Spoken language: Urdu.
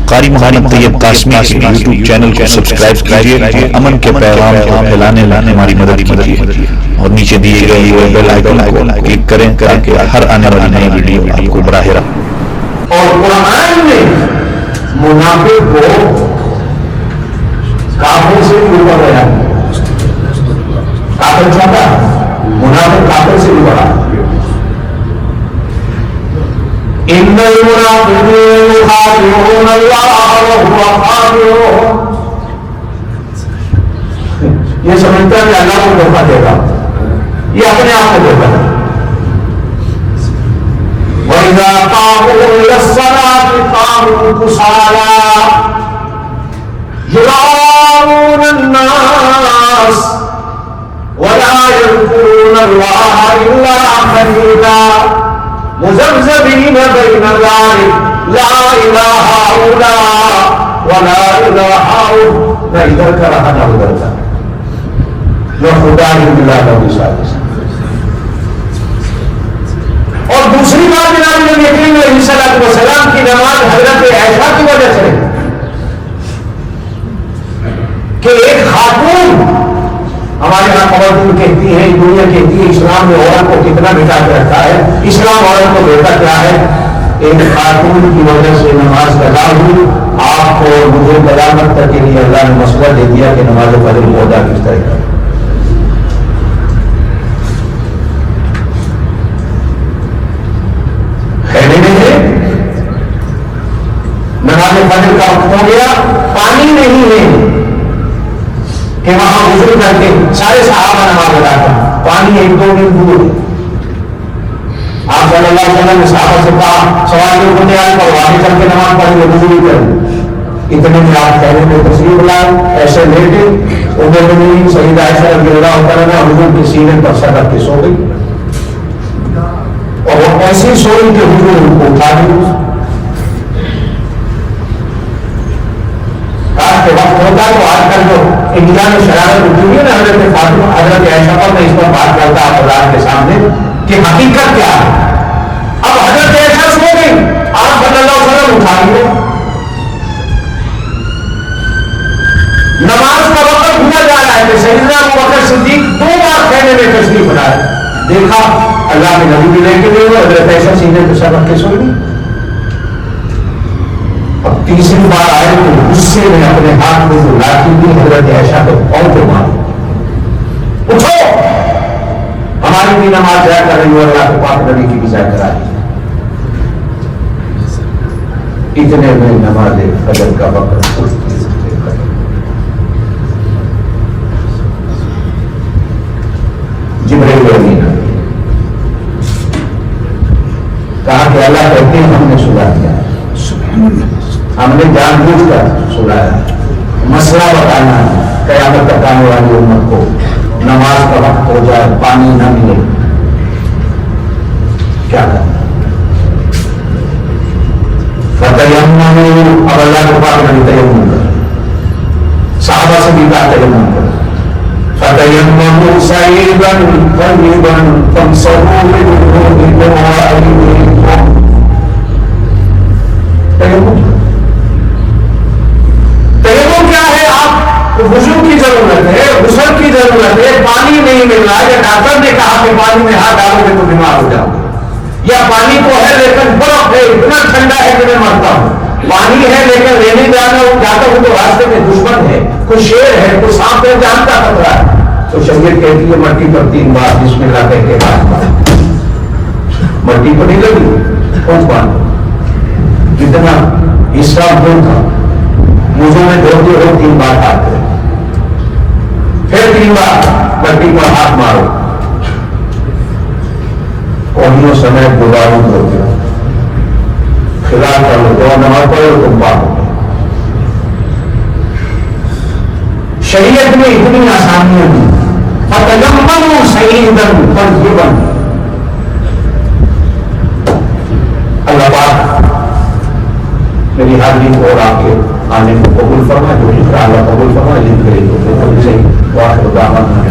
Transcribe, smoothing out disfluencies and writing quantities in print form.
قاری محمد طیب قاسمی کے یوٹیوب چینل کو سبسکرائب کیجیے، امن کے پیغام کو پھیلانے میں ہماری مدد کیجیے، اور نیچے دیے گئے بیل آئیکن کو کلک کریں تاکہ ہر آنے والی نئی ویڈیو آپ کو براہ راست۔ اور قرآن نے منافق کو کافر سے بھی اوپر رہا، کافر چھوٹا، منافق کافر سے بھی بڑا۔ ان المنافقین یخادعون اللہ وهو خادعهم، یہ سمجھتا ہے کہ اللہ کو دھوکہ دے گا، یہ اپنے آپ کو دھوکہ دے گا۔ وَإِذَا قَامُوا إِلَى الصَّلَاةِ قَامُوا كُسَالَىٰ يُرَاءُونَ النَّاسَ وَلَا يَذْكُرُونَ اللَّهَ إِلَّا قَلِيلًا مُذَبذَبِينَ بَيْنَ ذَلِكَ لَا إِلَىٰ هَٰؤُلَاءِ وَلَا إِلَىٰ هَٰؤُلَاءِ، نہ ادھر کا رہا نہ ادھر کا، وَخُدَاعِهِمْ بِاللَّهِ وَبِالصَّالِحِينَ۔ اور دوسری بات جناب نبی کریم علیہ الصلوۃ والسلام کی نماز حضرت عائشہ کی وجہ سے کہ ایک خاتون، ہمارے یہاں خواتین کہتی ہیں، دنیا کہتی ہے اسلام نے عورت کو کتنا بٹا کے رکھا ہے، اسلام عورت کو دیتا کیا ہے، ایک خاتون کی وجہ سے نماز قضا ہوئی۔ آپ کو اور مجھے قیامت تک کے لیے اللہ نے مسئلہ دے دیا کہ نماز فجر کو ادا کس طرح کریں۔ نماز فجر کا وقت ہو گیا، پانی نہیں ہے کہ وہاں غسل کر کے سارے صحابہ نماز ادا کریں، پانی ایک دو دن دور ہے۔ آپ صلی اللہ علیہ وسلم نے صحابہ سے کہا سواریوں کو تیار کرو، آگے چل کے نماز پڑھیں گے، وضو کریں۔ اتنے میں آپ کہنے میں تشریف لائے، ایسے لیٹے، ام المؤمنین سیدہ عائشہ رضی اللہ عنہا حضور کے سینے پر سر رکھ کے سو گئی، اور وہ ایسی سوئی کہ حضور ان کو اٹھا دی۔ رات کے وقت ہوتا ہے تو آج کل جو انڈیا میں شرارت اٹھی ہوئی ہے نا حضرت فاطمہ حضرت عائشہ پر، میں اس پر بات کرتا آپ حضرات کے سامنے کہ حقیقت کیا ہے۔ اب حضرت عائشہ سو گئی، آپ صلی اللہ علیہ وسلم اٹھا لیے، نماز کا وقت ہوا جا رہا ہے کہ سیدنا ابوبکر صدیق دو بار خیمے میں تشریف لائے، دیکھا اللہ کے نبی بھی لے کے گئے، حضرت عائشہ سینے پہ سر رکھ کے سو گئی۔ اب تیسری بار آئے تو غصے میں اپنے ہاتھ میں جو لاٹھی دی حضرت عائشہ کو پاؤں پہ ماری، اٹھو ہماری بھی نماز ضائع کر رہی ہو، اللہ کے پاک نبی کی بھی ضائع کرا رہی۔ اتنے میں نماز فجر کا وقت جبرائیل امین کہا کہ اللہ کہتے ہیں ہم نے سلا دیا، ہم نے جان بوجھ کر سلایا، مسئلہ بتانا قیامت تک آنے والی امت کو، نماز کا وقت ہو جائے پانی نہ ملے کیا کرنا۔ فتیمموا، اب اللہ کے پاک نبی تیمم کر، صحابہ سے بھی کہا تیمم کر، فتیمموا صعیدا طیبا فامسحوا بوجوہکم وایدیکم، تیمم کیا ہے؟ آپ وضو کی ضرورت ہے، غسل کی ضرورت ہے، پانی نہیں مل رہا ہے، یا ڈاکٹر نے کہا کہ پانی میں ہاتھ ڈالو گے تو بیمار ہو جاؤ گے، یا پانی کو ہے لیکن برف ہے، اتنا ٹھنڈا ہے کہ میں مرتا ہوں، پانی ہے لیکن لینے جاتا ہوں تو راستے میں دشمن ہے، کوئی شیر ہے، کوئی سانپ ہے، جان کا خطرہ ہے، تو شریعت کہتی ہے مٹی پر 3 بار بسم اللہ کہہ کے ہاتھ مارو، مٹی پر نہیں لگی کون پانی جتنا حصہ دور تھا، مجھے میں دھوتے ہو 3 بار ہاتھ کرے، پھر 3 بار مٹی پر ہاتھ مارو، کوہنیوں سمیت دوباروں دھوتے ہو، خلاف کر لو، 2 نماز پڑھو تم پاک ہو۔ شریعت میں اتنی آسانیاں دی، فتیمموا صعیدا طیبا، اللہ پاک میری حاضری کو اور آپ کے آنے کو قبول فرما، جو جس طرح اللہ قبول فرما، جن کے لیے تو واخر دعوانا